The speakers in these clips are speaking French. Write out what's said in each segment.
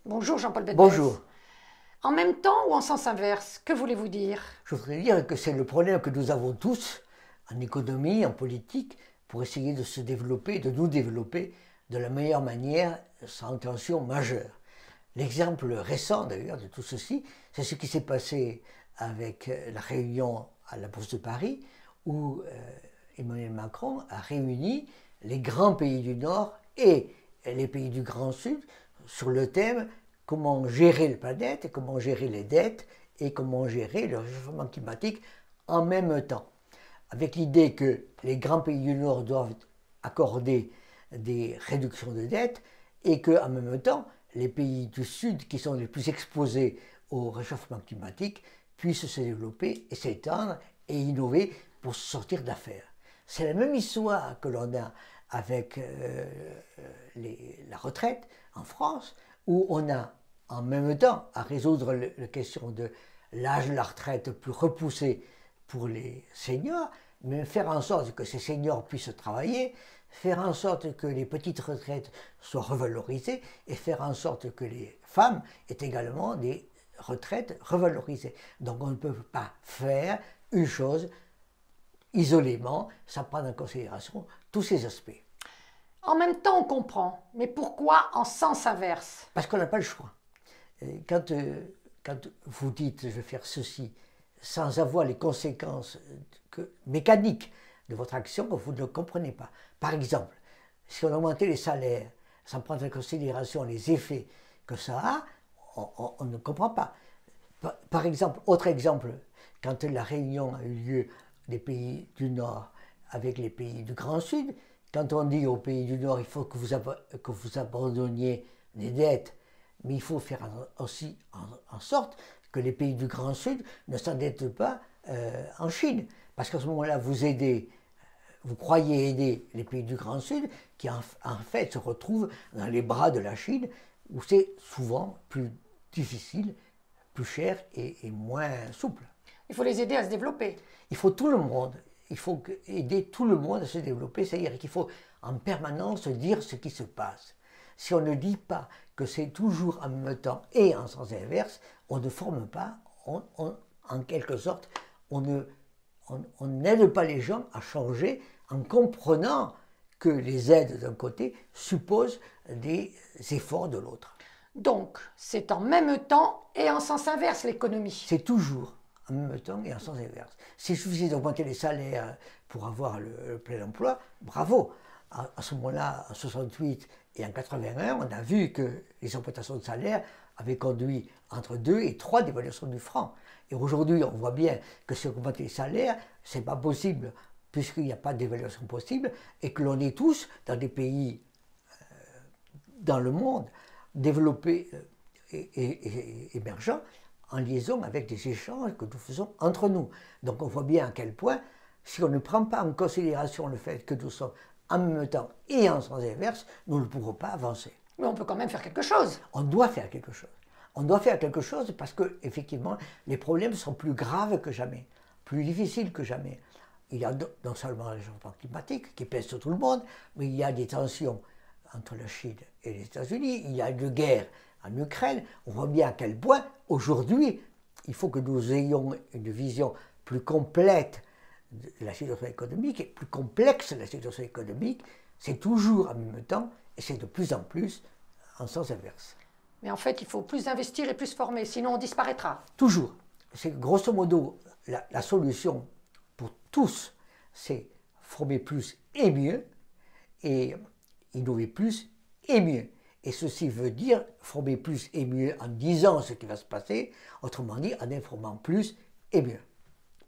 Bonjour Jean-Paul Bedbez. Bonjour. En même temps ou en sens inverse, que voulez-vous dire? Je voudrais dire que c'est le problème que nous avons tous, en économie, en politique, pour essayer de se développer, de nous développer de la meilleure manière, sans tension majeure. L'exemple récent d'ailleurs de tout ceci, c'est ce qui s'est passé avec la réunion à la Bourse de Paris, où Emmanuel Macron a réuni les grands pays du Nord et les pays du Grand Sud sur le thème comment gérer la planète, comment gérer les dettes et comment gérer le réchauffement climatique en même temps. Avec l'idée que les grands pays du Nord doivent accorder des réductions de dettes et qu'en même temps, les pays du Sud qui sont les plus exposés au réchauffement climatique puissent se développer et s'étendre et innover pour se sortir d'affaires. C'est la même histoire que l'on a avec la retraite en France, où on a en même temps à résoudre la question de l'âge de la retraite plus repoussé pour les seniors, mais faire en sorte que ces seniors puissent travailler, faire en sorte que les petites retraites soient revalorisées et faire en sorte que les femmes aient également des retraites revalorisées. Donc on ne peut pas faire une chose isolément sans prendre en considération tous ces aspects. En même temps, on comprend, mais pourquoi en sens inverse? Parce qu'on n'a pas le choix. Quand vous dites je vais faire ceci sans avoir les conséquences mécaniques de votre action, vous ne le comprenez pas. Par exemple, si on augmentait les salaires sans prendre en considération les effets que ça a, on ne comprend pas. Par exemple, autre exemple, quand la réunion a eu lieu des pays du Nord avec les pays du Grand Sud, quand on dit aux pays du Nord il faut que vous abandonniez les dettes, mais il faut faire aussi en sorte que les pays du Grand Sud ne s'endettent pas en Chine. Parce qu'à ce moment-là, vous croyez aider les pays du Grand Sud qui en fait se retrouvent dans les bras de la Chine où c'est souvent plus difficile, plus cher et moins souple. Il faut les aider à se développer. Il faut tout le monde. Il faut aider tout le monde à se développer, c'est-à-dire qu'il faut en permanence dire ce qui se passe. Si on ne dit pas que c'est toujours en même temps et en sens inverse, on ne forme pas, en quelque sorte, on n'aide pas les gens à changer en comprenant que les aides d'un côté supposent des efforts de l'autre. Donc, c'est en même temps et en sens inverse l'économie. C'est toujours en même temps et en sens inverse. S'il suffisait d'augmenter les salaires pour avoir le plein emploi, bravo. À ce moment-là, en 68 et en 81, on a vu que les augmentations de salaire avaient conduit entre 2 et 3 dévaluations du franc. Et aujourd'hui, on voit bien que si on augmente les salaires, ce n'est pas possible, puisqu'il n'y a pas de dévaluation possible, et que l'on est tous dans des pays dans le monde développés et émergents, en liaison avec des échanges que nous faisons entre nous. Donc on voit bien à quel point, si on ne prend pas en considération le fait que nous sommes en même temps et en sens inverse, nous ne pourrons pas avancer. Mais on peut quand même faire quelque chose. On doit faire quelque chose. On doit faire quelque chose parce que, effectivement, les problèmes sont plus graves que jamais, plus difficiles que jamais. Il y a non seulement le réchauffement climatique qui pèse sur tout le monde, mais il y a des tensions entre la Chine et les États-Unis, il y a une guerre en Ukraine. On voit bien à quel point, aujourd'hui, il faut que nous ayons une vision plus complète de la situation économique et plus complexe de la situation économique. C'est toujours en même temps et c'est de plus en plus en sens inverse. Mais en fait, il faut plus investir et plus former, sinon on disparaîtra. Toujours. C'est grosso modo la solution pour tous, c'est former plus et mieux et innover plus et mieux. Et ceci veut dire former plus et mieux en disant ce qui va se passer, autrement dit en informant plus et mieux.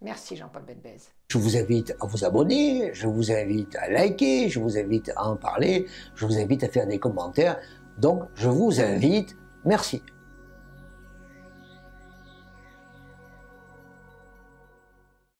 Merci Jean-Paul Bedbez. Je vous invite à vous abonner, je vous invite à liker, je vous invite à en parler, je vous invite à faire des commentaires. Donc je vous invite, merci.